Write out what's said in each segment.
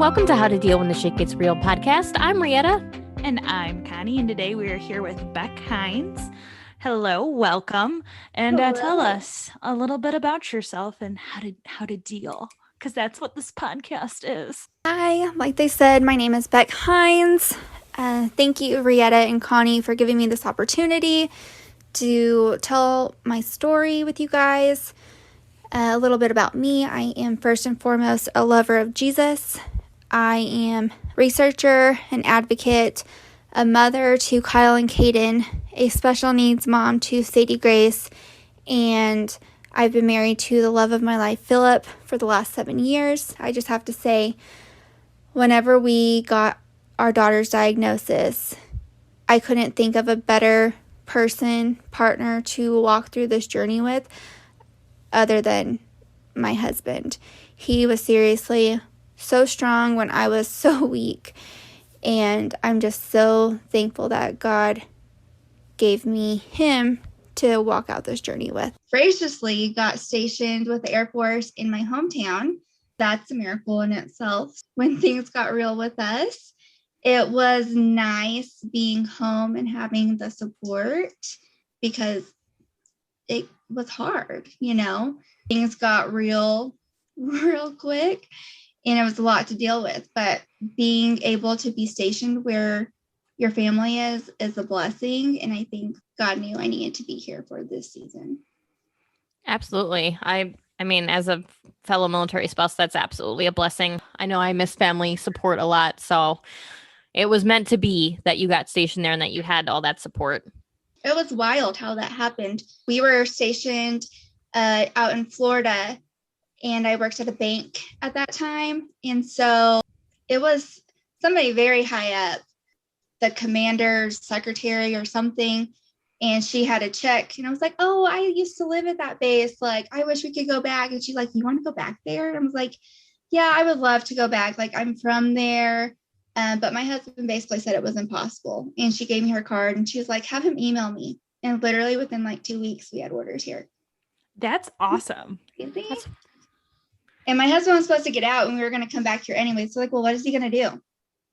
welcome to How to Deal When the Shit Gets Real podcast. I'm Rietta. And I'm Connie, and today we are here with Becc Hines. Hello, welcome, and tell us a little bit about yourself and how to deal, because that's what this podcast is. Hi, like they said, my name is Becc Hines. Thank you, Rietta and Connie, for giving me this opportunity to tell my story with you guys. A little bit about me. I am first and foremost a lover of Jesus. I am a researcher, an advocate, a mother to Kyle and Caden, a special needs mom to Sadie Grace, and I've been married to the love of my life, Philip, for the last 7 years. I just have to say, whenever we got our daughter's diagnosis, I couldn't think of a better partner to walk through this journey with other than my husband. He was seriously so strong when I was so weak, and I'm just so thankful that God gave me him to walk out this journey with. Graciously got stationed with the Air Force in my hometown. That's a miracle in itself. When things got real with us, it was nice being home and having the support because it was hard, Things got real quick and it was a lot to deal with. But being able to be stationed where your family is a blessing. And I think God knew I needed to be here for this season. Absolutely. I mean, as a fellow military spouse, that's absolutely a blessing. I know I miss family support a lot, so it was meant to be that you got stationed there and that you had all that support. It was wild how that happened. We were stationed out in Florida, and I worked at a bank at that time. And so it was somebody very high up, the commander's secretary or something. And she had a check. And I was like, oh, I used to live at that base. Like, I wish we could go back. And she's like, you want to go back there? And I was like, yeah, I would love to go back. Like, I'm from there. But my husband basically said it was impossible. And she gave me her card and she was like, have him email me. And literally within like 2 weeks, we had orders here. That's awesome. And my husband was supposed to get out and we were going to come back here anyway. So like, well, what is he going to do?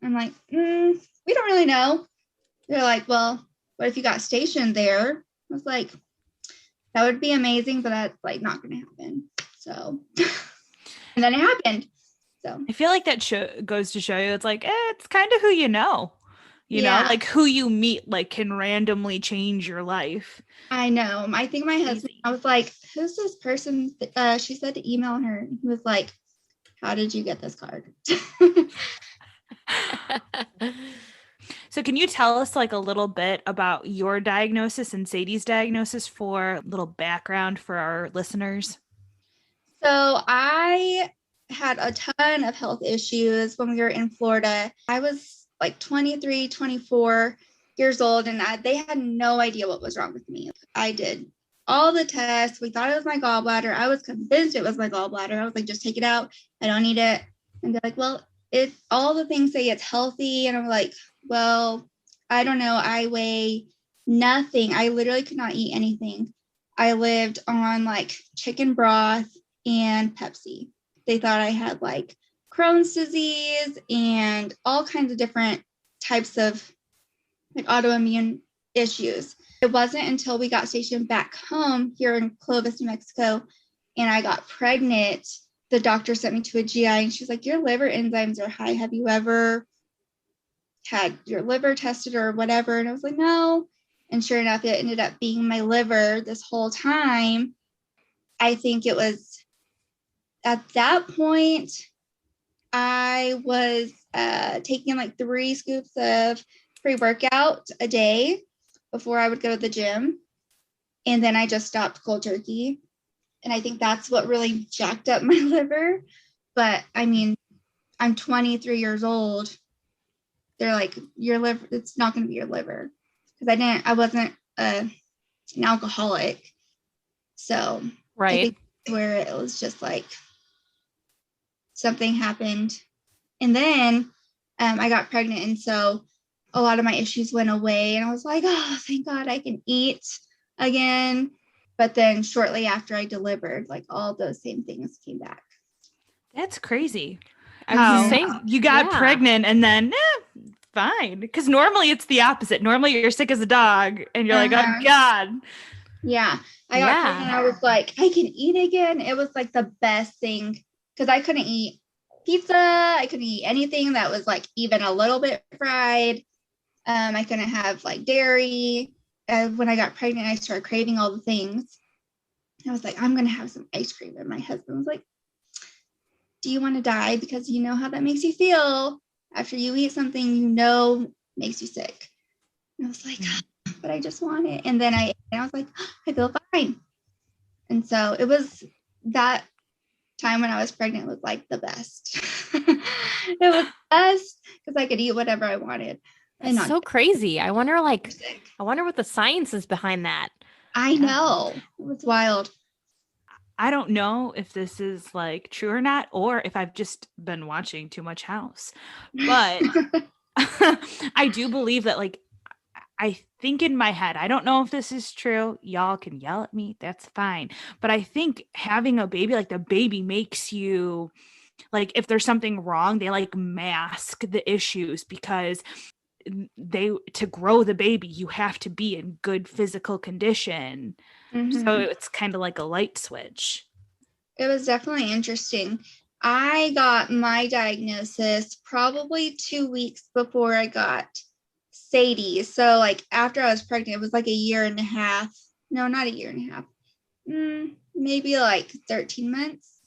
I'm like, we don't really know. They're like, well, what if you got stationed there? I was like, that would be amazing, but that's like not going to happen. So, and then it happened. So I feel like that goes to show you, it's like, it's kind of who you know, like who you meet, like can randomly change your life. I know. I think my husband, I was like, who's this person? She said to email her. He was like, how did you get this card? So can you tell us like a little bit about your diagnosis and Sadie's diagnosis for a little background for our listeners? So I had a ton of health issues when we were in Florida. I was like 23, 24 years old, and they had no idea what was wrong with me. I did all the tests. We thought it was my gallbladder. I was convinced it was my gallbladder. I was like, just take it out. I don't need it. And they're like, well, all the things say it's healthy. And I'm like, well, I don't know. I weigh nothing. I literally could not eat anything. I lived on like chicken broth and Pepsi. They thought I had like Crohn's disease and all kinds of different types of like autoimmune issues. It wasn't until we got stationed back home here in Clovis, New Mexico, and I got pregnant, the doctor sent me to a GI and she was like, your liver enzymes are high. Have you ever had your liver tested or whatever? And I was like, no. And sure enough, it ended up being my liver this whole time. I think it was at that point, I was taking like 3 scoops of pre-workout a day before I would go to the gym. And then I just stopped cold turkey. And I think that's what really jacked up my liver. But I mean, I'm 23 years old. They're like, your liver, it's not going to be your liver. Because I wasn't an alcoholic. So right. I think where it was just like something happened. And then I got pregnant. And so a lot of my issues went away. And I was like, oh, thank God I can eat again. But then shortly after I delivered, like all those same things came back. That's crazy. I was just how saying, you got yeah. pregnant and then fine. Because normally it's the opposite. Normally you're sick as a dog and you're like, oh God. Yeah. I got Yeah. pregnant. I was like, I can eat again. It was like the best thing because I couldn't eat pizza. I couldn't eat anything that was like even a little bit fried. I couldn't have like dairy. When I got pregnant, I started craving all the things. I was like, I'm going to have some ice cream. And my husband was like, do you want to die? Because you know how that makes you feel after you eat something, you know, makes you sick. And I was like, but I just want it. And then I was like, I feel fine. And so it was that time when I was pregnant was like the best. It was the best because I could eat whatever I wanted. And It's not so crazy. I wonder sick. what the science is behind that. I know. It was wild. I don't know if this is like true or not, or if I've just been watching too much House, but I do believe that, like, I think in my head, I don't know if this is true. Y'all can yell at me. That's fine. But I think having a baby, like the baby makes you, like, if there's something wrong, they like mask the issues because to grow the baby, you have to be in good physical condition. So it's kind of like a light switch. It was definitely interesting. I got my diagnosis probably 2 weeks before I got Sadie. So like after I was pregnant, it was like a year and a half. No, not a year and a half. Maybe like 13 months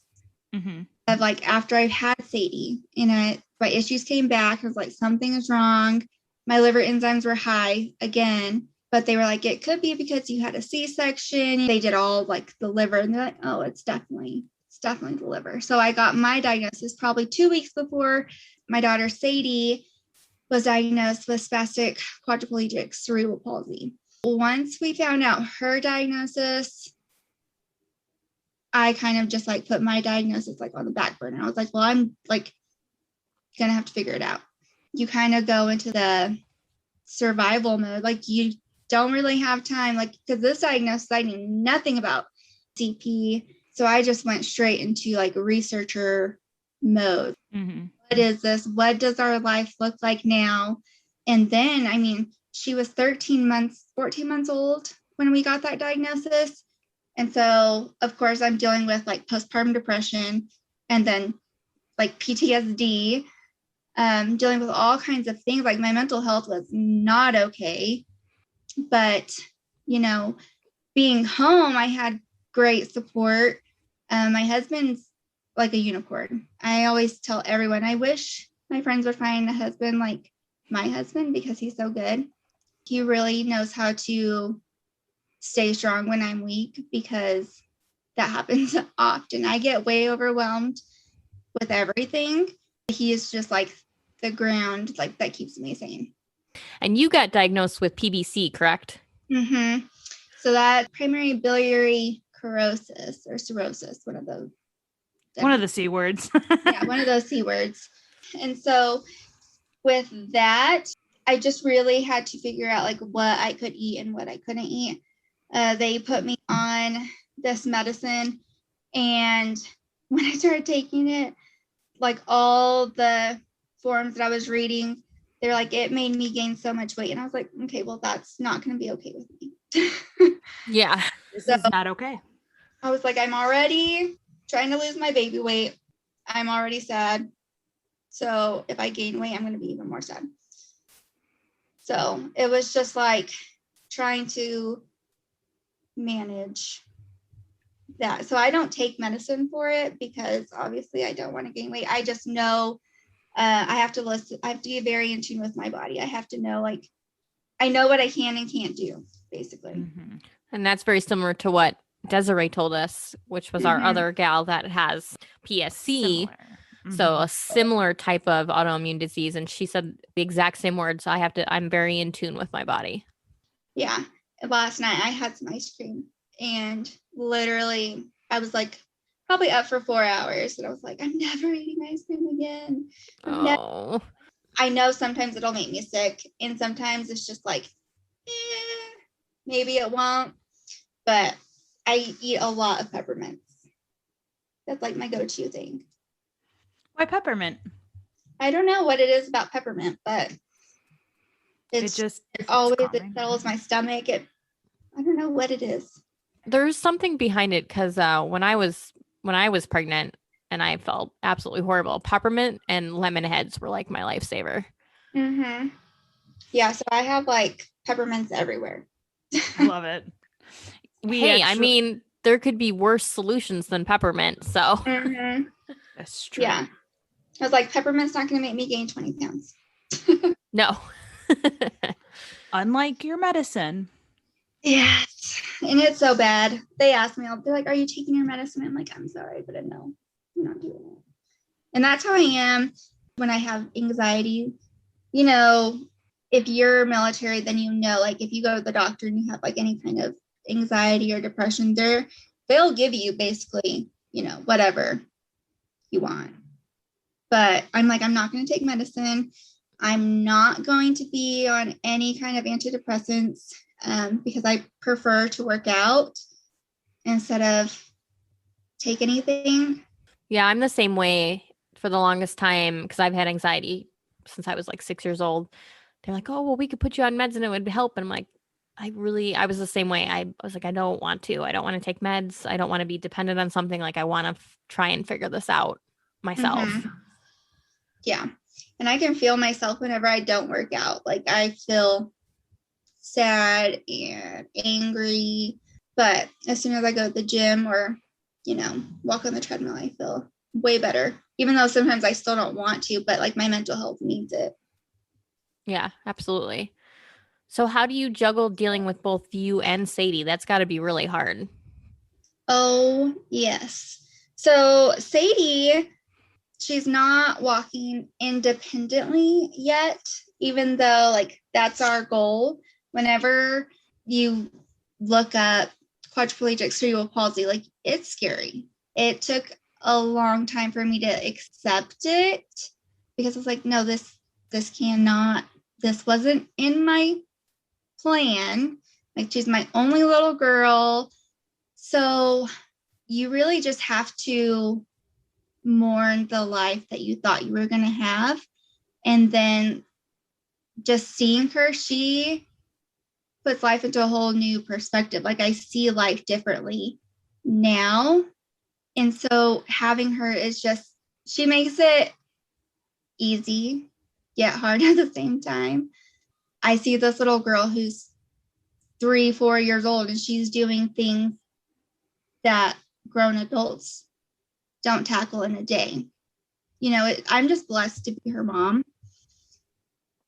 of like after I had Sadie and my issues came back. I was like, something is wrong. My liver enzymes were high again, but they were like, it could be because you had a C-section. They did all like the liver and they're like, oh, it's definitely the liver. So I got my diagnosis probably 2 weeks before my daughter Sadie was diagnosed with spastic quadriplegic cerebral palsy. Once we found out her diagnosis, I kind of just like put my diagnosis like on the back burner. I was like, well, I'm like gonna have to figure it out. You kind of go into the survival mode. Like you don't really have time, like, because this diagnosis, I knew nothing about CP. So I just went straight into like researcher mode. What is this? What does our life look like now? And then, I mean, she was 14 months old when we got that diagnosis. And so, of course, I'm dealing with like postpartum depression and then like PTSD, dealing with all kinds of things. Like my mental health was not okay. But, you know, being home, I had great support. My husband's like a unicorn. I always tell everyone, I wish my friends would find a husband like my husband because he's so good. He really knows how to stay strong when I'm weak because that happens often. I get way overwhelmed with everything. He is just like the ground, like that keeps me sane. And you got diagnosed with PBC, correct? So that primary biliary cirrhosis or cirrhosis, one of those. One of the C words. Yeah, one of those C words. And so with that, I just really had to figure out like what I could eat and what I couldn't eat. They put me on this medicine, and when I started taking it, like all the forums that I was reading, they're like, it made me gain so much weight. And I was like, okay, well, that's not going to be okay with me. Yeah. This is not okay. I was like, I'm already trying to lose my baby weight. I'm already sad. So if I gain weight, I'm going to be even more sad. So it was just like trying to manage that. So I don't take medicine for it because obviously I don't want to gain weight. I just know I have to listen. I have to be very in tune with my body. I have to know, like, I know what I can and can't do, basically. And that's very similar to what Desiree told us, which was our other gal that has PSC. So a similar type of autoimmune disease. And she said the exact same words. I'm very in tune with my body. Yeah. Last night I had some ice cream and literally I was like probably up for 4 hours. And I was like, I'm never eating ice cream again. I know sometimes it'll make me sick. And sometimes it's just like, maybe it won't. But I eat a lot of peppermints. That's like my go-to thing. Why peppermint? I don't know what it is about peppermint, but it always it settles my stomach. I don't know what it is. There's something behind it because when I was pregnant and I felt absolutely horrible, peppermint and lemon heads were like my lifesaver. Mm-hmm. Yeah, so I have like peppermints everywhere. I love it. I mean, there could be worse solutions than peppermint, so. Mm-hmm. That's true. Yeah. I was like, peppermint's not going to make me gain 20 pounds. No. Unlike your medicine. Yes. And it's so bad. They ask me, they're like, are you taking your medicine? I'm like, I'm sorry, but no, I'm not doing it. And that's how I am when I have anxiety. You know, if you're military, then you know, like if you go to the doctor and you have like any kind of anxiety or depression, they'll give you basically, you know, whatever you want. But I'm like, I'm not going to take medicine. I'm not going to be on any kind of antidepressants because I prefer to work out instead of take anything. Yeah, I'm the same way for the longest time because I've had anxiety since I was like 6 years old. They're like, oh, well, we could put you on meds and it would help. And I'm like, I was the same way. I was like, I don't want to. I don't want to take meds. I don't want to be dependent on something. Like, I want to try and figure this out myself. Mm-hmm. Yeah. And I can feel myself whenever I don't work out. Like, I feel sad and angry. But as soon as I go to the gym or, you know, walk on the treadmill, I feel way better. Even though sometimes I still don't want to, but like my mental health needs it. Yeah, absolutely. So how do you juggle dealing with both you and Sadie? That's got to be really hard. Oh, yes. So Sadie, she's not walking independently yet, even though like that's our goal. Whenever you look up quadriplegic cerebral palsy, like it's scary. It took a long time for me to accept it because I was like, no, this wasn't in my plan. Like she's my only little girl. So you really just have to mourn the life that you thought you were going to have. And then just seeing her, she puts life into a whole new perspective. Like I see life differently now. And so having her is just, she makes it easy yet hard at the same time. I see this little girl who's 3-4 years old and she's doing things that grown adults don't tackle in a day. You know, I'm just blessed to be her mom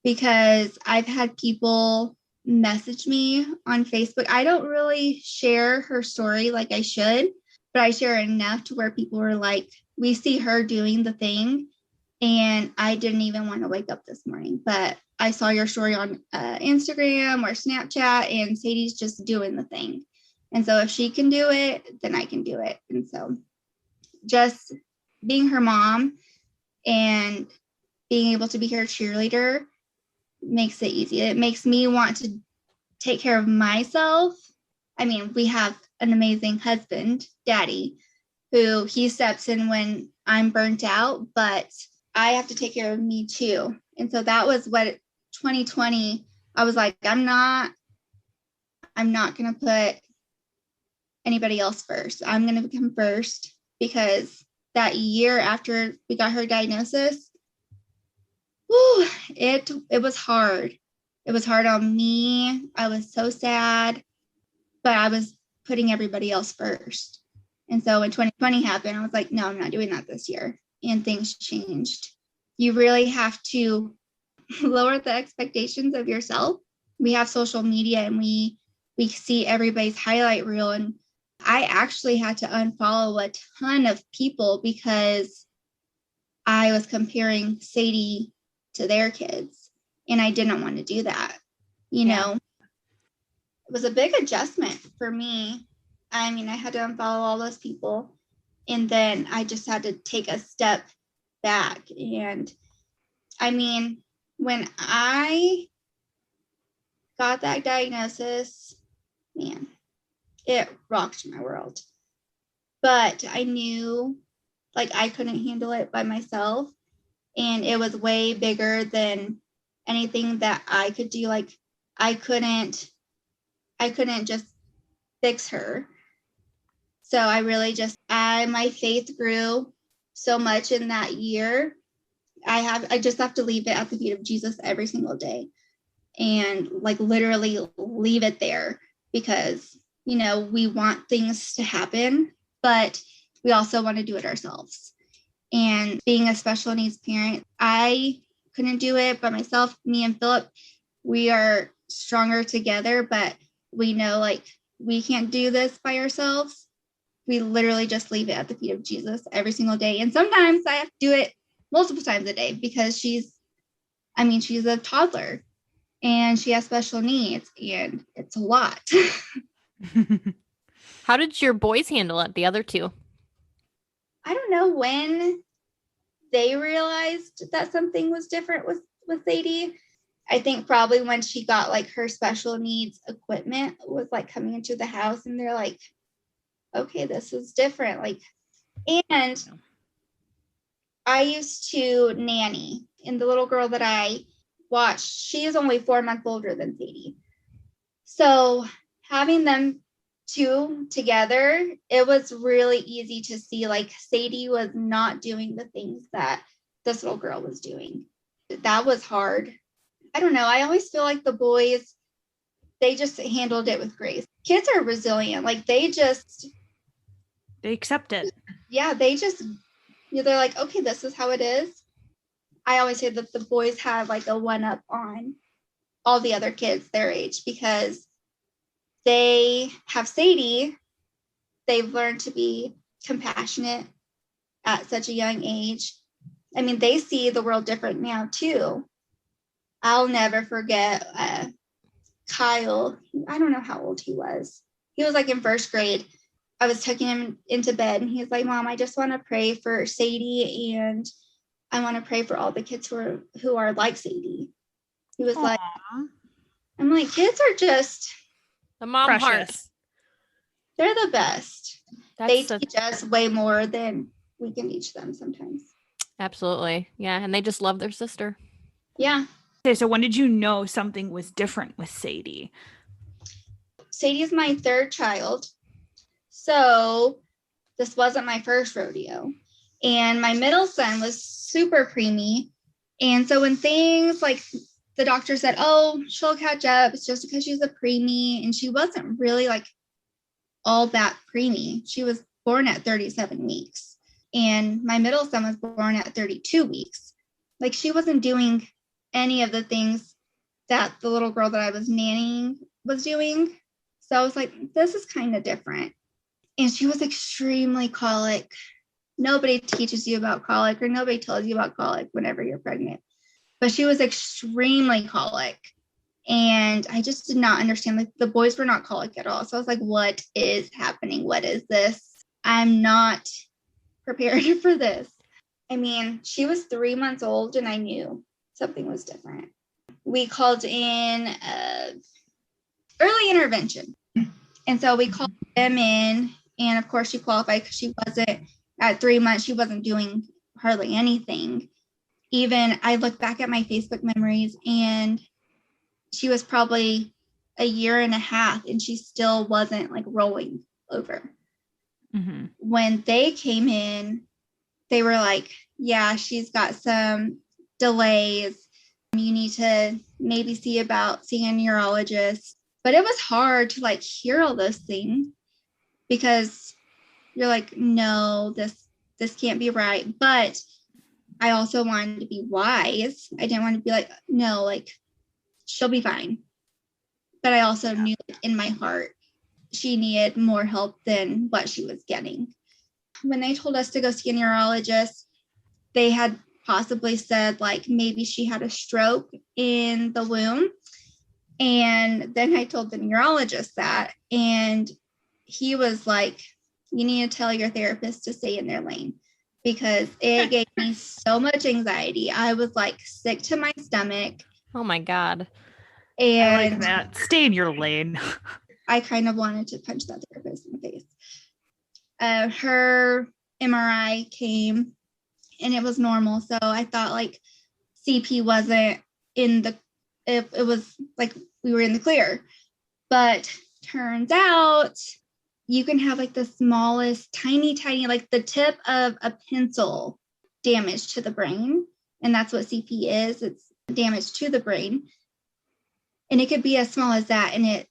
because I've had people message me on Facebook. I don't really share her story like I should, but I share enough to where people are like, we see her doing the thing and I didn't even want to wake up this morning, but I saw your story on Instagram or Snapchat and Sadie's just doing the thing. And so if she can do it, then I can do it. And so just being her mom and being able to be her cheerleader makes it easy. It makes me want to take care of myself. I mean, we have an amazing husband, Daddy, who he steps in when I'm burnt out, but I have to take care of me too. And so that was what 2020, I was like, I'm not going to put anybody else first. I'm going to become first because that year after we got her diagnosis, it was hard. It was hard on me. I was so sad, but I was putting everybody else first. And so when 2020 happened, I was like, no, I'm not doing that this year. And things changed. You really have to lower the expectations of yourself. We have social media and we see everybody's highlight reel. And I actually had to unfollow a ton of people because I was comparing Sadie to their kids. And I didn't want to do that. You know, it was a big adjustment for me. I mean, I had to unfollow all those people. And then I just had to take a step back. And I mean, when I got that diagnosis, man, it rocked my world. But I knew like I couldn't handle it by myself. And it was way bigger than anything that I could do. Like I couldn't just fix her. So I really my faith grew so much in that year. I just have to leave it at the feet of Jesus every single day and like literally leave it there because, we want things to happen, but we also want to do it ourselves. And being a special needs parent, I couldn't do it by myself. Me and Philip, we are stronger together, but we know like we can't do this by ourselves. We literally just leave it at the feet of Jesus every single day. And sometimes I have to do it multiple times a day because she's a toddler and she has special needs and it's a lot. How did your boys handle it, the other two? I don't know when they realized that something was different with Sadie. I think probably when she got like her special needs equipment was like coming into the house and they're like, okay, this is different. Like, and I used to nanny, and the little girl that I watched, she is only 4 months older than Sadie. So having them two together, it was really easy to see like Sadie was not doing the things that this little girl was doing. That was hard. I don't know. I always feel like the boys, they just handled it with grace. Kids are resilient. Like they accept it. Yeah, they're like, okay, this is how it is. I always say that the boys have like a one up on all the other kids their age because they have Sadie. They've learned to be compassionate at such a young age. I mean, they see the world different now too. I'll never forget Kyle. I don't know how old he was. He was like in first grade. I was taking him into bed and he's like, Mom, I just want to pray for Sadie and I want to pray for all the kids who are like Sadie. He was like, I'm like, kids are just the mom precious. hearts. They're the best. They teach us way more than we can teach them sometimes. Absolutely. Yeah. And they just love their sister. Yeah. Okay, so when did you know something was different with Sadie? Sadie is my third child. So this wasn't my first rodeo. And my middle son was super preemie. And so when things like the doctor said, oh, she'll catch up, it's just because she's a preemie. And she wasn't really like all that preemie. She was born at 37 weeks. And my middle son was born at 32 weeks. Like she wasn't doing any of the things that the little girl that I was nannying was doing. So I was like, this is kind of different. And she was extremely colic. Nobody teaches you about colic or nobody tells you about colic whenever you're pregnant. But she was extremely colic. And I just did not understand. Like the boys were not colic at all. So I was like, what is happening? What is this? I'm not prepared for this. I mean, she was 3 months old and I knew something was different. We called in early intervention. And so we called them in. And of course, she qualified because she wasn't at 3 months. She wasn't doing hardly anything. Even I look back at my Facebook memories and she was probably a year and a half and she still wasn't like rolling over. Mm-hmm. When they came in, they were like, yeah, she's got some delays. You need to maybe see about seeing a neurologist. But it was hard to like hear all those things because you're like, no, this can't be right. But I also wanted to be wise. I didn't want to be like, no, like she'll be fine. But I also knew in my heart she needed more help than what she was getting. When they told us to go see a neurologist, they had possibly said like maybe she had a stroke in the womb. And then I told the neurologist that, and he was like, you need to tell your therapist to stay in their lane because it gave me so much anxiety. I was like sick to my stomach. Oh my God. And I like that. Stay in your lane. I kind of wanted to punch that therapist in the face. Her MRI came and it was normal. So I thought like CP wasn't in the, it was like we were in the clear. But turns out you can have like the smallest, tiny, like the tip of a pencil damage to the brain. And that's what CP is. It's damage to the brain. And it could be as small as that, and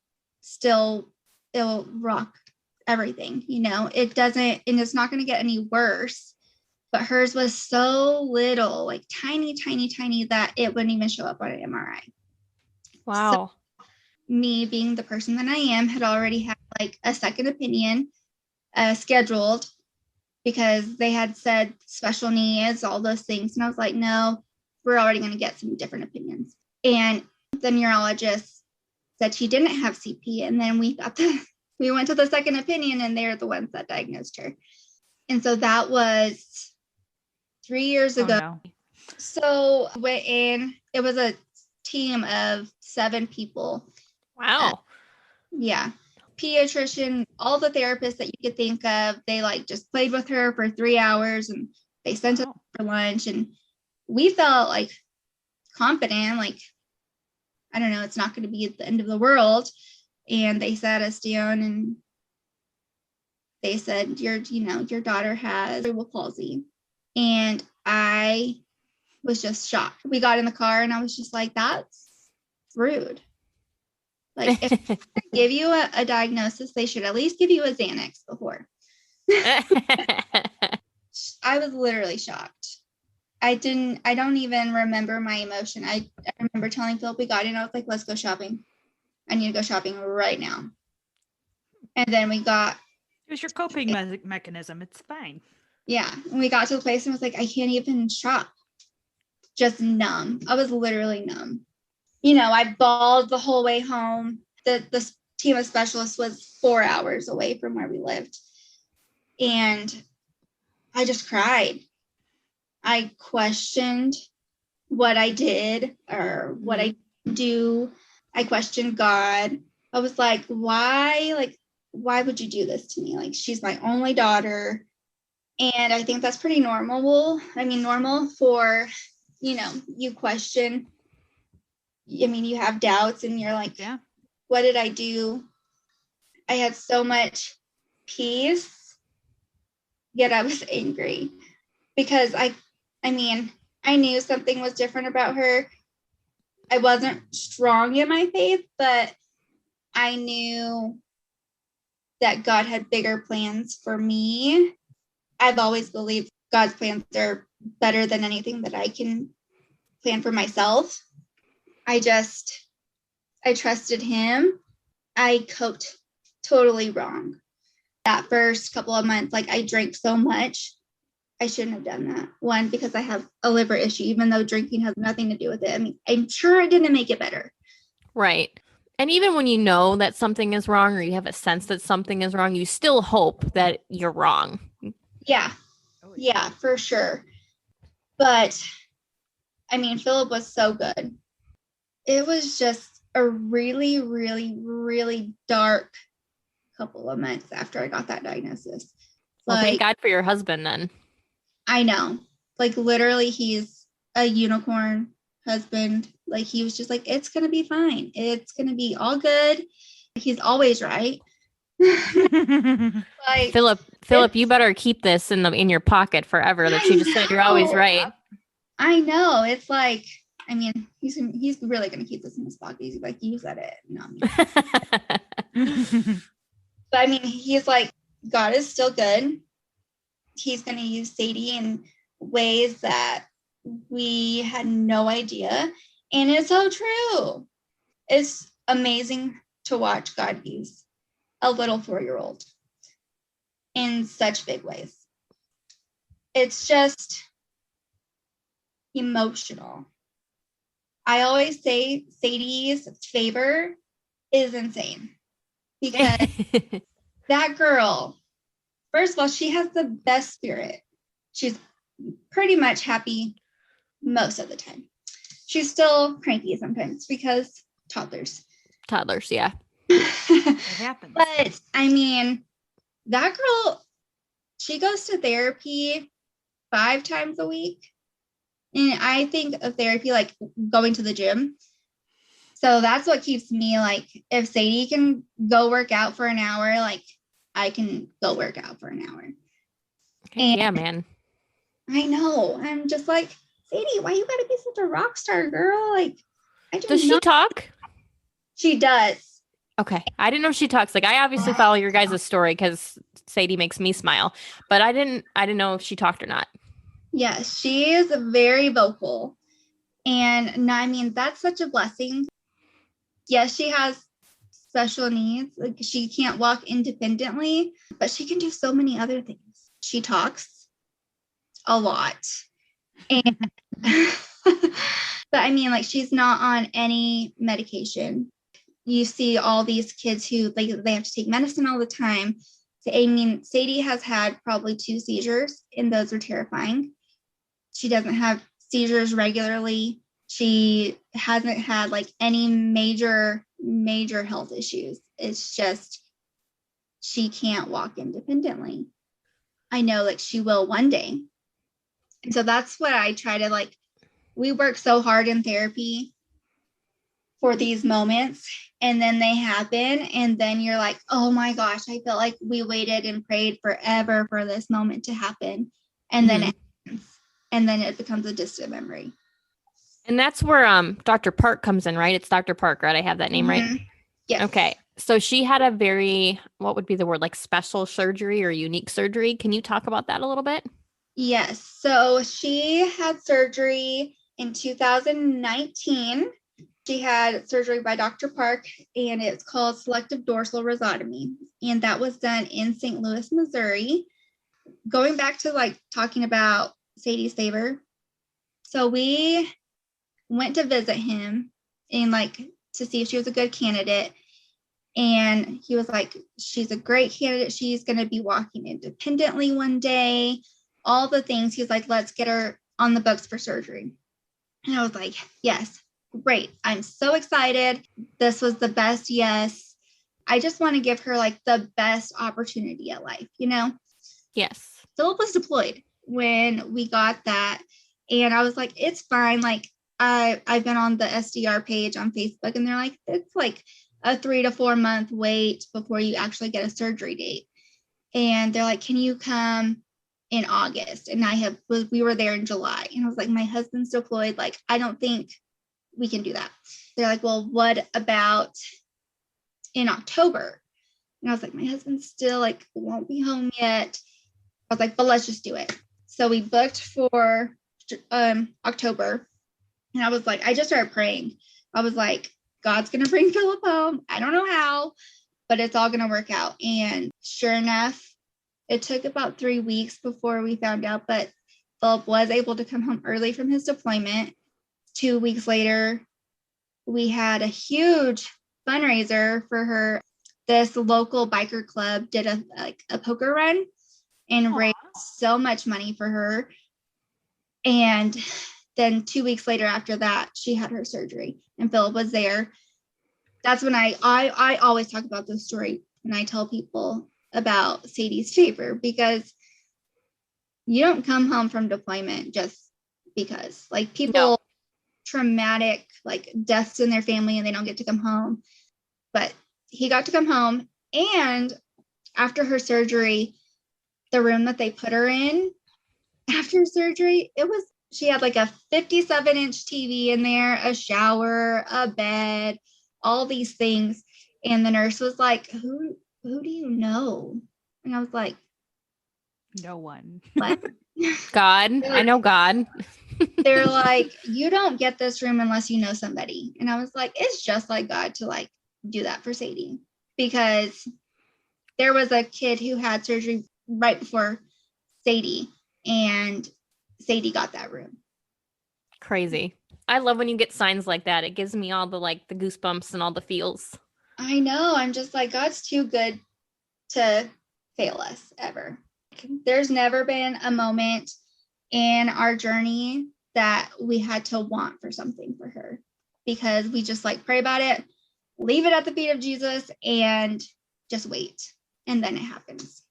it'll rock everything, it doesn't, and it's not going to get any worse. But hers was so little, like tiny, that it wouldn't even show up on an MRI. Wow. So me being the person that I am, had already had like a second opinion scheduled, because they had said special needs, all those things. And I was like, no, we're already going to get some different opinions. And the neurologist said she didn't have CP. And then we went to the second opinion, and they're the ones that diagnosed her. And so that was 3 years ago. No. So went in, it was a team of 7 people. Wow. Yeah. Pediatrician, all the therapists that you could think of, they like just played with her for 3 hours, and they sent us for lunch, and we felt like confident, like, I don't know, it's not going to be at the end of the world. And they sat us down and they said, your daughter has cerebral palsy. And I was just shocked. We got in the car and I was just like, that's rude. Like, if they give you a diagnosis, they should at least give you a Xanax before. I was literally shocked. I don't even remember my emotion. I remember telling Philip, we got in, I was like, let's go shopping. I need to go shopping right now. And then it was your coping mechanism. It's fine. Yeah. And we got to the place and I was like, I can't even shop. Just numb. I was literally numb. I bawled the whole way home. The team of specialists was 4 hours away from where we lived. And I just cried. I questioned what I did or what I do. I questioned God. I was like, why would you do this to me? Like, she's my only daughter. And I think that's pretty normal. Normal for, you question. You have doubts and you're like, yeah, what did I do? I had so much peace, yet I was angry because I knew something was different about her. I wasn't strong in my faith, but I knew that God had bigger plans for me. I've always believed God's plans are better than anything that I can plan for myself. I trusted him. I coped totally wrong. That first couple of months, like, I drank so much. I shouldn't have done that. One, because I have a liver issue, even though drinking has nothing to do with it. I'm sure it didn't make it better. Right. And even when you know that something is wrong or you have a sense that something is wrong, you still hope that you're wrong. Yeah. Yeah, for sure. But Philip was so good. It was just a really, really, really dark couple of months after I got that diagnosis. Well, thank God for your husband then. I know. Like, literally, he's a unicorn husband. Like, he was just like, it's going to be fine. It's going to be all good. He's always right. Like, Philip, you better keep this in your pocket forever. That she just said you're always right. I know. It's like, he's really going to keep this in his pocket. He's like, you said it. No. But he's like, God is still good. He's going to use Sadie in ways that we had no idea. And it's so true. It's amazing to watch God use a little 4-year-old in such big ways. It's just emotional. I always say Sadie's favor is insane because that girl, first of all, she has the best spirit. She's pretty much happy most of the time. She's still cranky sometimes because toddlers. Yeah. It happens. But that girl, she goes to therapy 5 times a week. And I think of therapy like going to the gym. So that's what keeps me like, if Sadie can go work out for an hour, like I can go work out for an hour. And Yeah, man. I know. I'm just like, Sadie, why you gotta be such a rock star, girl? Like, I do Does she not. talk? She does. Okay. I didn't know if she talks. Like, I obviously follow your guys' story because Sadie makes me smile, but I didn't know if she talked or not. Yes, she is very vocal. And I mean, that's such a blessing. Yes, she has special needs. Like, she can't walk independently, but she can do so many other things. She talks a lot. And but I mean, like, she's not on any medication. You see all these kids who like they have to take medicine all the time. So, I mean, Sadie has had probably 2 seizures, and those are terrifying. She doesn't have seizures regularly. She hasn't had like any major health issues. It's just she can't walk independently. I know like she will one day. And so that's what I try to like, we work so hard in therapy for these moments, and then they happen, and then you're like, oh my gosh, I feel like we waited and prayed forever for this moment to happen, and then it happens, and then it becomes a distant memory. And that's where Dr. Park comes in, right? It's Dr. Park, right? I have that name right. Yes. Okay. So she had a very, what would be the word, like special surgery or unique surgery. Can you talk about that a little bit? Yes. So she had surgery in 2019. She had surgery by Dr. Park, and it's called selective dorsal rhizotomy. And that was done in St. Louis, Missouri. Going back to like talking about Sadie's favor. So we went to visit him and like to see if she was a good candidate. And he was like, she's a great candidate. She's going to be walking independently one day. All the things. He was like, let's get her on the books for surgery. And I was like, yes, great. I'm so excited. This was the best yes. I just want to give her like the best opportunity at life, you know? Yes. Philip was deployed when we got that. And I was like, it's fine. Like I've been on the SDR page on Facebook, and they're like, it's like a 3 to 4 month wait before you actually get a surgery date. And they're like, can you come in August? And we were there in July. And I was like, my husband's deployed. Like, I don't think we can do that. They're like, well, what about in October? And I was like, my husband still like won't be home yet. I was like, but let's just do it. So we booked for October. And I was like, I just started praying. I was like, God's going to bring Philip home. I don't know how, but it's all going to work out. And sure enough, it took about 3 weeks before we found out, but Philip was able to come home early from his deployment. 2 weeks later, we had a huge fundraiser for her. This local biker club did a poker run and raised so much money for her. And then 2 weeks later after that, she had her surgery, and Philip was there. That's when I always talk about this story when I tell people about Sadie's favor, because you don't come home from deployment just because. Like, people, traumatic like deaths in their family, and they don't get to come home. But he got to come home, and after her surgery, the room that they put her in after surgery, she had like a 57-inch TV in there, a shower, a bed, all these things. And the nurse was like, who do you know? And I was like, no one. What? God. I know God. They're like, you don't get this room unless you know somebody. And I was like, it's just like God to like do that for Sadie, because there was a kid who had surgery right before Sadie, and Sadie got that room. Crazy. I love when you get signs like that. It gives me all the like the goosebumps and all the feels. I know. I'm just like, God's too good to fail us ever. There's never been a moment in our journey that we had to want for something for her, because we just like pray about it, leave it at the feet of Jesus, and just wait. And then it happens.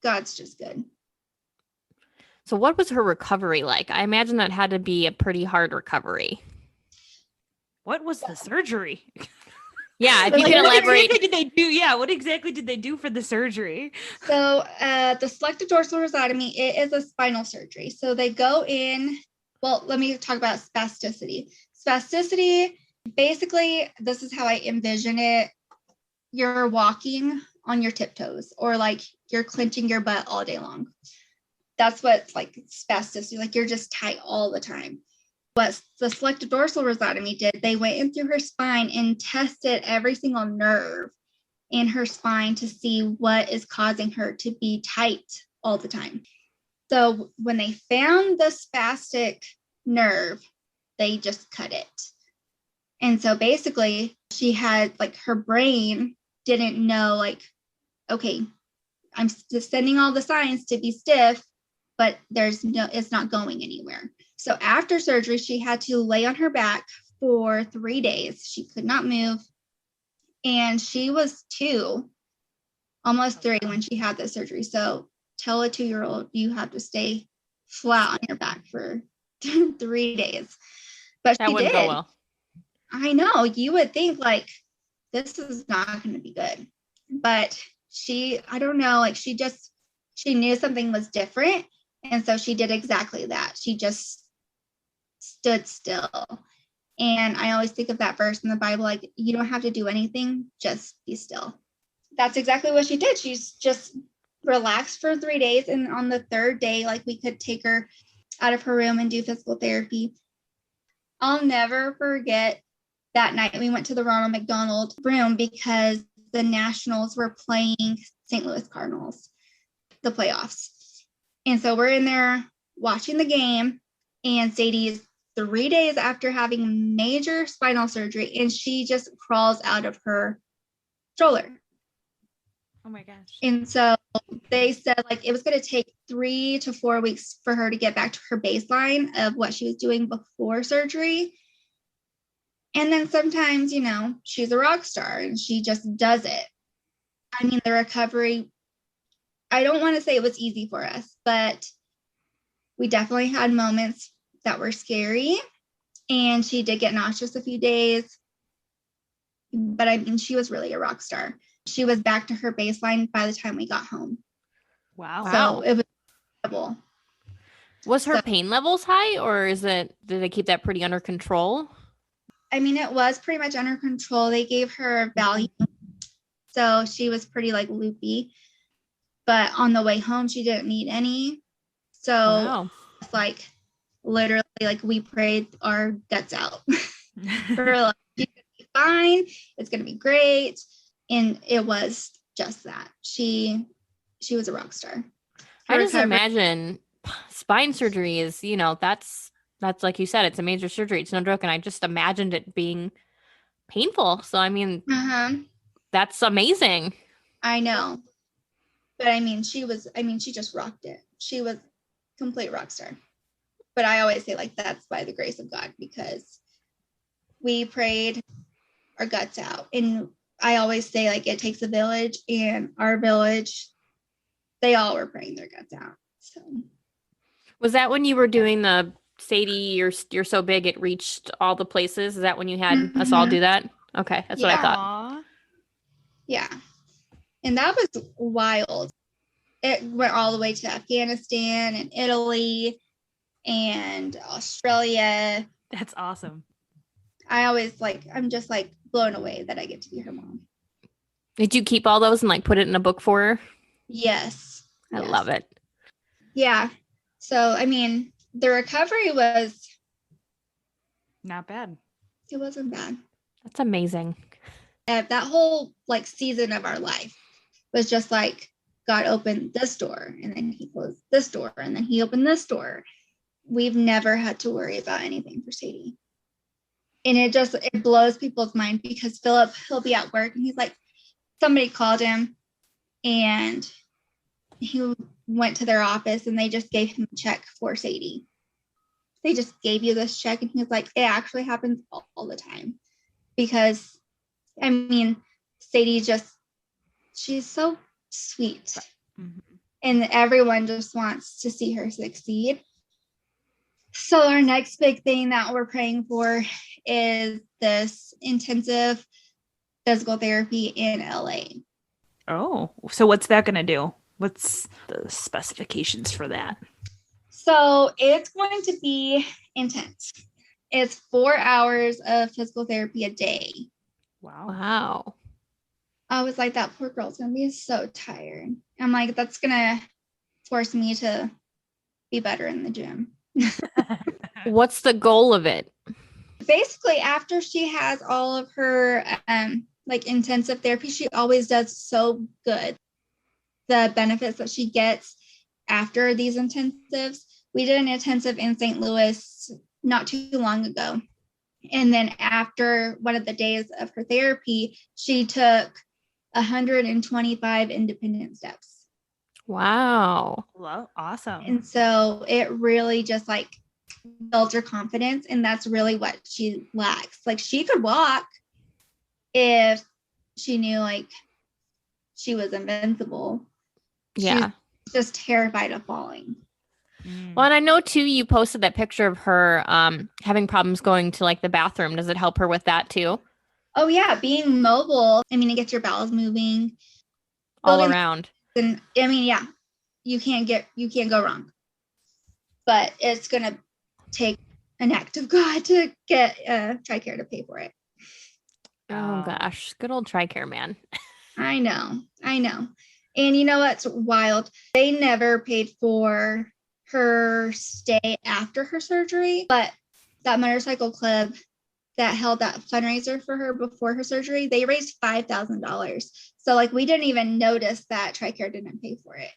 God's just good. So what was her recovery like? I imagine that had to be a pretty hard recovery. What was the surgery? Yeah, if you Like, can what elaborate. exactly did they do? Yeah, what exactly did they do for the surgery? So the selective dorsal rhizotomy, it is a spinal surgery. So they go in, well, let me talk about spasticity. Spasticity, basically, this is how I envision it. You're walking on your tiptoes, or like you're clenching your butt all day long. That's what's like spasticity, like you're just tight all the time. What the selective dorsal rhizotomy did, they went in through her spine and tested every single nerve in her spine to see what is causing her to be tight all the time. So when they found the spastic nerve, they just cut it. And so basically, she had like her brain didn't know, like, okay, I'm just sending all the signs to be stiff, but it's not going anywhere. So after surgery, she had to lay on her back for 3 days. She could not move. And she was 2, almost 3 when she had the surgery. So tell a 2-year-old you have to stay flat on your back for 3 days. But That she wouldn't did. go well. I know, you would think like this is not going to be good. But I don't know, like she knew something was different. And so she did exactly that. She just stood still. And I always think of that verse in the Bible, like, you don't have to do anything, just be still. That's exactly what she did. She's just relaxed for 3 days. And on the 3rd day, like, we could take her out of her room and do physical therapy. I'll never forget that night we went to the Ronald McDonald room because the Nationals were playing St. Louis Cardinals, the playoffs. And so we're in there watching the game, and Sadie is 3 days after having major spinal surgery, and she just crawls out of her stroller. Oh my gosh. And so they said like it was going to take 3 to 4 weeks for her to get back to her baseline of what she was doing before surgery. And then sometimes, she's a rock star and she just does it. I mean, the recovery, I don't want to say it was easy for us, but we definitely had moments that were scary. And she did get nauseous a few days. But I mean, she was really a rock star. She was back to her baseline by the time we got home. Wow. So it was incredible. Was her pain levels high, or did they keep that pretty under control? I mean, it was pretty much under control. They gave her Valium. So she was pretty like loopy. But on the way home, she didn't need any. So it's like literally like we prayed our guts out. For like, she's gonna be fine. It's gonna be great. And it was just that. She was a rock star. I just imagine spine surgery is, that's like you said, it's a major surgery. It's no joke. And I just imagined it being painful. So, I mean, that's amazing. I know. But I mean, she just rocked it. She was complete rock star. But I always say like, that's by the grace of God, because we prayed our guts out. And I always say like, it takes a village, and our village, they all were praying their guts out. So was that when you were doing the Sadie, you're so big it reached all the places? Is that when you had us all do that? Okay, that's what I thought. Yeah. And that was wild. It went all the way to Afghanistan and Italy and Australia. That's awesome. I'm just like blown away that I get to be her mom. Did you keep all those and like put it in a book for her? Yes. I love it. Yeah. So, I mean, the recovery was not bad. It wasn't bad. That's amazing. That whole like season of our life was just like God opened this door, and then he closed this door, and then he opened this door. We've never had to worry about anything for Sadie. And it blows people's mind, because Philip, he'll be at work and he's like, somebody called him and he went to their office and they just gave him a check for Sadie. They just gave you this check, and he was like, it actually happens all the time. Because I mean, Sadie she's so sweet. Mm-hmm. and everyone just wants to see her succeed. So our next big thing that we're praying for is this intensive physical therapy in LA. Oh, so what's that going to do? What's the specifications for that? So it's going to be intense. It's 4 hours of physical therapy a day. Wow. I was like, that poor girl's going to be so tired. I'm like, that's going to force me to be better in the gym. What's the goal of it? Basically, after she has all of her like intensive therapy, she always does so good. The benefits that she gets after these intensives. We did an intensive in St. Louis not too long ago. And then after one of the days of her therapy, she took 125 independent steps. Wow. Well, awesome. And so it really just like built her confidence. And that's really what she lacks. Like she could walk if she knew like she was invincible. Yeah. She's just terrified of falling. Well, and I know too, you posted that picture of her having problems going to like the bathroom. Does it help her with that too? Oh yeah, being mobile. I mean, it gets your bowels moving All around. And I mean, yeah, you can't go wrong. But it's gonna take an act of God to get TRICARE to pay for it. Oh gosh, good old TRICARE, man. I know. And you know what's wild? They never paid for her stay after her surgery, but that motorcycle club that held that fundraiser for her before her surgery, they raised $5,000. So like we didn't even notice that TRICARE didn't pay for it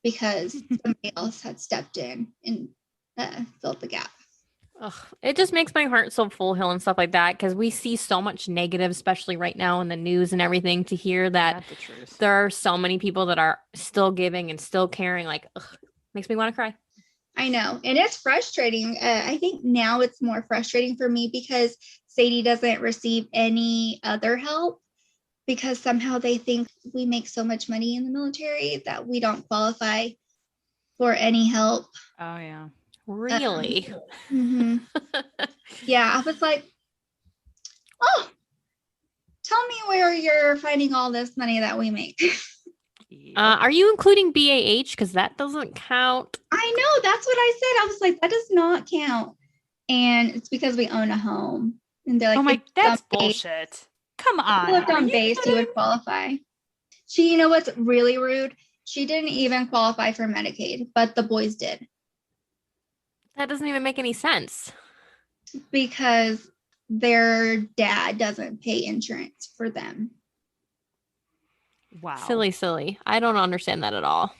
because somebody else had stepped in and filled the gap. Ugh, it just makes my heart so full, Hill, and stuff like that, because we see so much negative, especially right now in the news and everything, to hear that That's the truth. there are so many people that are still giving and still caring. Like, ugh, makes me want to cry. I know. And it's frustrating. I think now it's more frustrating for me because Sadie doesn't receive any other help because somehow they think we make so much money in the military that we don't qualify for any help. Oh, yeah. Really? Mm-hmm. Yeah, I was like, oh, tell me where you're finding all this money that we make. Are you including BAH? Because that doesn't count. I know. That's what I said. I was like, that does not count. And it's because we own a home. And they're like, oh my, that's base. bullshit. Come on. If you lived on base, you would qualify. You know what's really rude? She didn't even qualify for Medicaid, but the boys did. That doesn't even make any sense. Because their dad doesn't pay insurance for them. Wow. Silly. I don't understand that at all.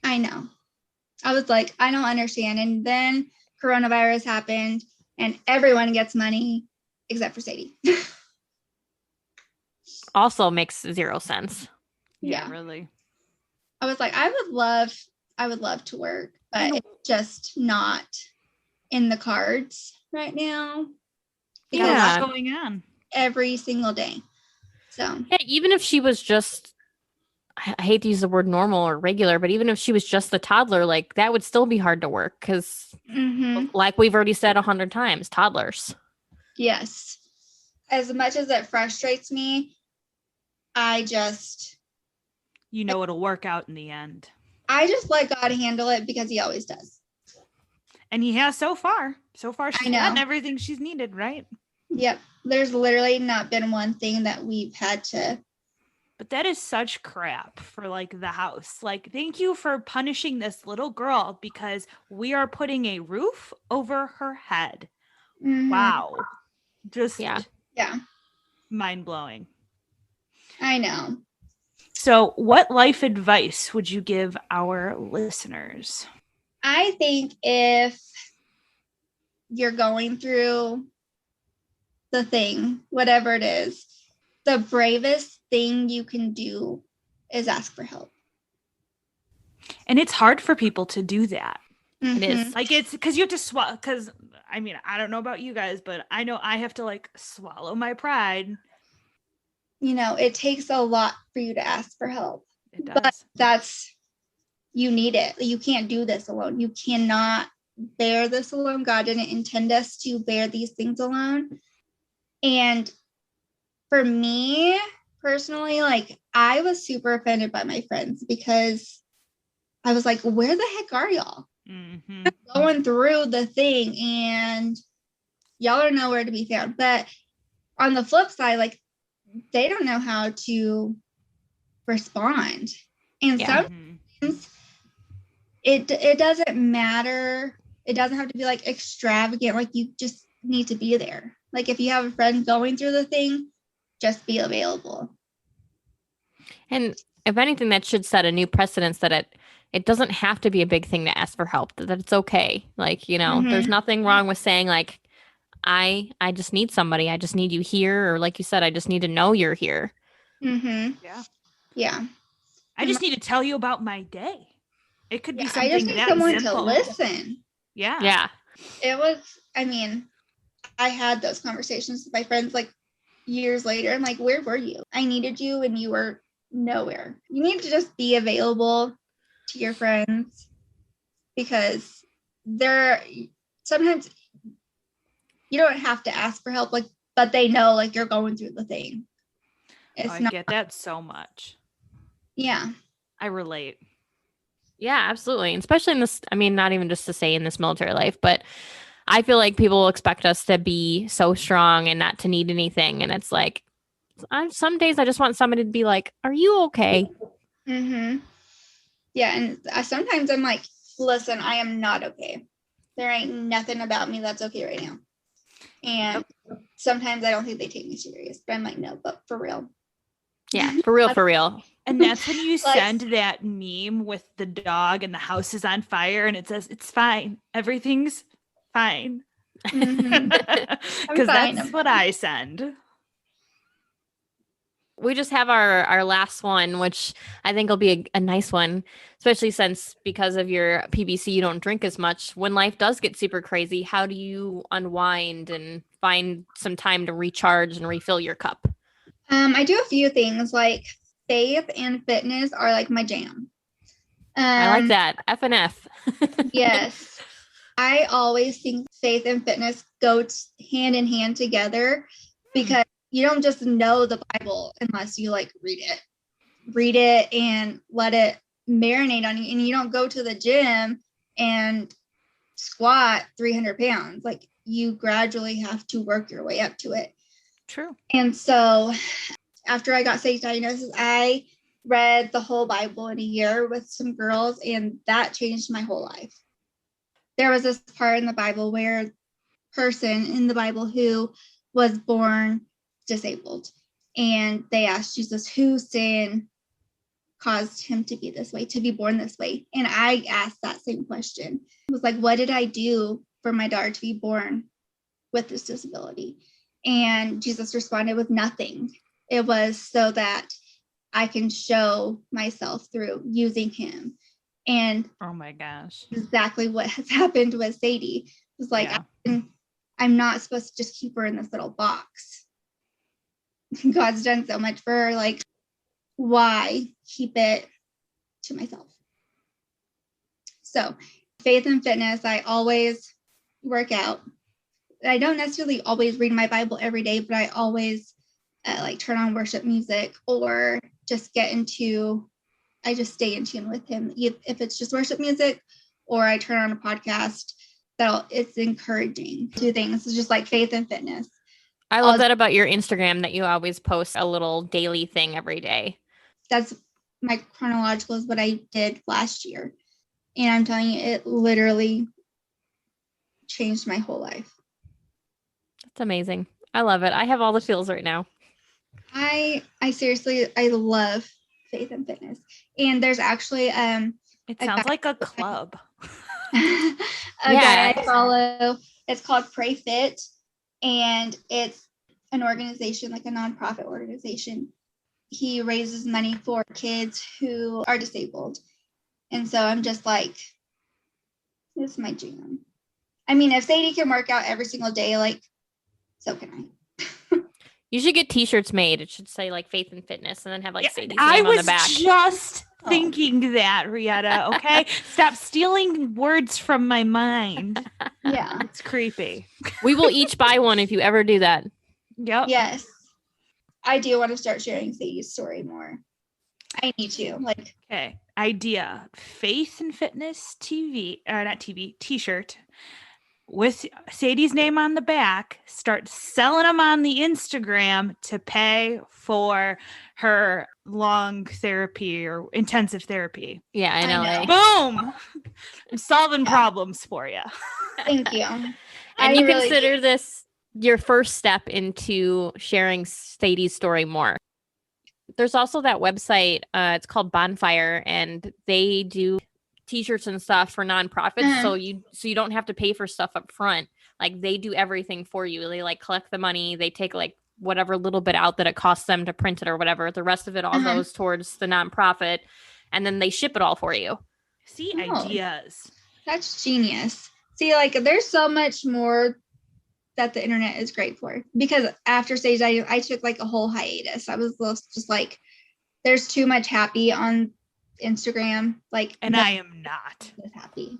I know. I was like, I don't understand. And then coronavirus happened and everyone gets money except for Sadie. Also makes zero sense. Yeah, really. I was like, I would love to work, but it's just not in the cards right now. Got a lot going on every single day. So yeah, even if she was just, I hate to use the word normal or regular, but even if she was just the toddler, like that would still be hard to work because like we've already said 100 times, toddlers. Yes. As much as it frustrates me, I just... it'll work out in the end. I just let God handle it because he always does. And he has so far. So far, she's gotten everything she's needed, right? Yep. There's literally not been one thing that we've had to... But that is such crap for like the house. Like, thank you for punishing this little girl because we are putting a roof over her head. Mm-hmm. Wow. Just yeah. Mind blowing. I know. So what life advice would you give our listeners? I think if you're going through the thing, whatever it is, the bravest thing you can do is ask for help. And it's hard for people to do that. Mm-hmm. It is. Like, it's because you have to swallow. Because, I mean, I don't know about you guys, but I know I have to, like, swallow my pride. It takes a lot for you to ask for help. It does. But that's you need it. You can't do this alone. You cannot bear this alone. God didn't intend us to bear these things alone. And for me personally, like, I was super offended by my friends because I was like, where the heck are y'all? Mm-hmm. Going through the thing and y'all are nowhere to be found. But on the flip side, like, they don't know how to respond. And sometimes it doesn't matter. It doesn't have to be like extravagant. Like, you just need to be there. Like, if you have a friend going through the thing, just be available. And if anything, that should set a new precedence that it doesn't have to be a big thing to ask for help, that it's okay. Like, there's nothing wrong with saying like, I just need somebody. I just need you here. Or like you said, I just need to know you're here. Mm-hmm. Yeah. I just need to tell you about my day. It could be something I just need that someone simple. to listen. Yeah. It was, I mean, I had those conversations with my friends like years later. I'm like, where were you? I needed you and you were nowhere. You need to just be available to your friends because sometimes you don't have to ask for help, like, but they know like you're going through the thing. I get that so much. Yeah. I relate. Yeah, absolutely. And especially in this, I mean, not even just to say in this military life, but I feel like people expect us to be so strong and not to need anything. And it's like, some days I just want somebody to be like, are you okay? Mm-hmm. Yeah. And sometimes I'm like, listen, I am not okay. There ain't nothing about me that's okay right now. And sometimes I don't think they take me serious, but I'm like, no, but for real. Yeah, for real, for real. And that's when you send that meme with the dog and the house is on fire and it says, it's fine. Everything's fine. Because that's what I send. We just have our last one, which I think will be a nice one, especially since because of your PBC, you don't drink as much. When life does get super crazy, how do you unwind and find some time to recharge and refill your cup? I do a few things, like faith and fitness are like my jam. I like that. F and F. Yes. I always think faith and fitness go hand in hand together because you don't just know the Bible unless you like read it and let it marinate on you. And you don't go to the gym and squat 300 pounds. Like, you gradually have to work your way up to it. True. And so after I got Sadie's diagnosis, I read the whole Bible in a year with some girls, and that changed my whole life. There was this part in the Bible where a person in the Bible who was born disabled, and they asked Jesus whose sin caused him to be this way, to be born this way. And I asked that same question. It was like, what did I do for my daughter to be born with this disability? And Jesus responded with nothing. It was so that I can show myself through using him. And oh my gosh, exactly what has happened with Sadie. It was like, I'm not supposed to just keep her in this little box. God's done so much for her. Like, why keep it to myself? So faith and fitness, I always work out. I don't necessarily always read my Bible every day, but I always like turn on worship music or just I just stay in tune with him. If it's just worship music or I turn on a podcast, it's encouraging. Two things. It's just like faith and fitness. I love that about your Instagram, that you always post a little daily thing every day. That's my chronological is what I did last year. And I'm telling you, it literally changed my whole life. That's amazing. I love it. I have all the feels right now. I seriously, I love faith and fitness. And there's actually it sounds like a club. A guy I follow. It's called Pray Fit, and it's an organization, like a nonprofit organization. He raises money for kids who are disabled. And so I'm just like, this is my jam. I mean, if Sadie can work out every single day, like, so can I. You should get t-shirts made. It should say like faith and fitness and then have like Sadie's name on the back. I was just thinking that, Rietta. Okay. Stop stealing words from my mind. Yeah. It's creepy. We will each buy one if you ever do that. Yep. Yes. I do want to start sharing Sadie's story more. I need to. Like, Okay. Idea. Faith and Fitness TV, or not TV, t-shirt with Sadie's name on the back. Start selling them on the Instagram to pay for her long therapy or intensive therapy. Yeah, I know. I know. Boom. I'm solving problems for you. thank you. And I you really consider do. this your first step into sharing Sadie's story more. There's also that website. It's called Bonfire, and they do t-shirts and stuff for nonprofits. So you don't have to pay for stuff up front. Like they do everything for you. They like collect the money. They take like whatever little bit out that it costs them to print it or whatever. The rest of it all goes towards the nonprofit, and then they ship it all for you. See, Oh. ideas. That's genius. See, like, there's so much more that the internet is great for. Because after Sage, I took like a whole hiatus. I was just like, there's too much happy on Instagram. Like, And I am not. is happy.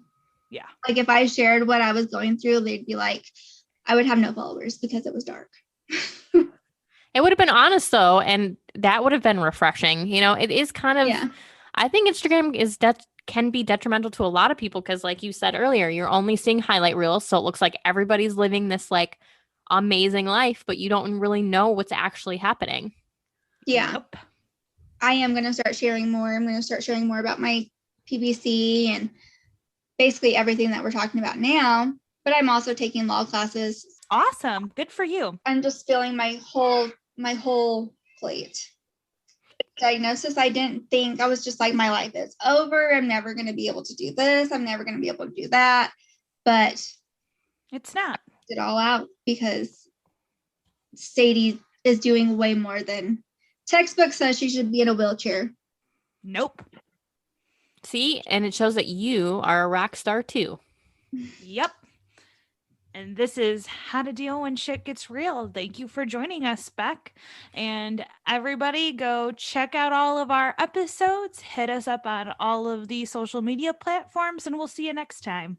Yeah. Like, if I shared what I was going through, they'd be like, I would have no followers because it was dark. It would have been honest though, and that would have been refreshing. You know, it is kind of. Yeah. I think Instagram can be detrimental to a lot of people because, like you said earlier, you're only seeing highlight reels, so it looks like everybody's living this like amazing life, but you don't really know what's actually happening. Yeah. Nope. I am going to start sharing more. I'm going to start sharing more about my PBC and basically everything that we're talking about now. But I'm also taking law classes. Awesome. Good for you. I'm just filling my whole plate. Diagnosis, I didn't think, I was just like, my life is over. I'm never going to be able to do this. I'm never going to be able to do that. But It's not. it all out because Sadie is doing way more than textbook says she should be in a wheelchair. Nope. See, and it shows that you are a rock star too. Yep. And this is How to Deal When Shit Gets Real. Thank you for joining us, Becc. And everybody go check out all of our episodes. Hit us up on all of the social media platforms, and we'll see you next time.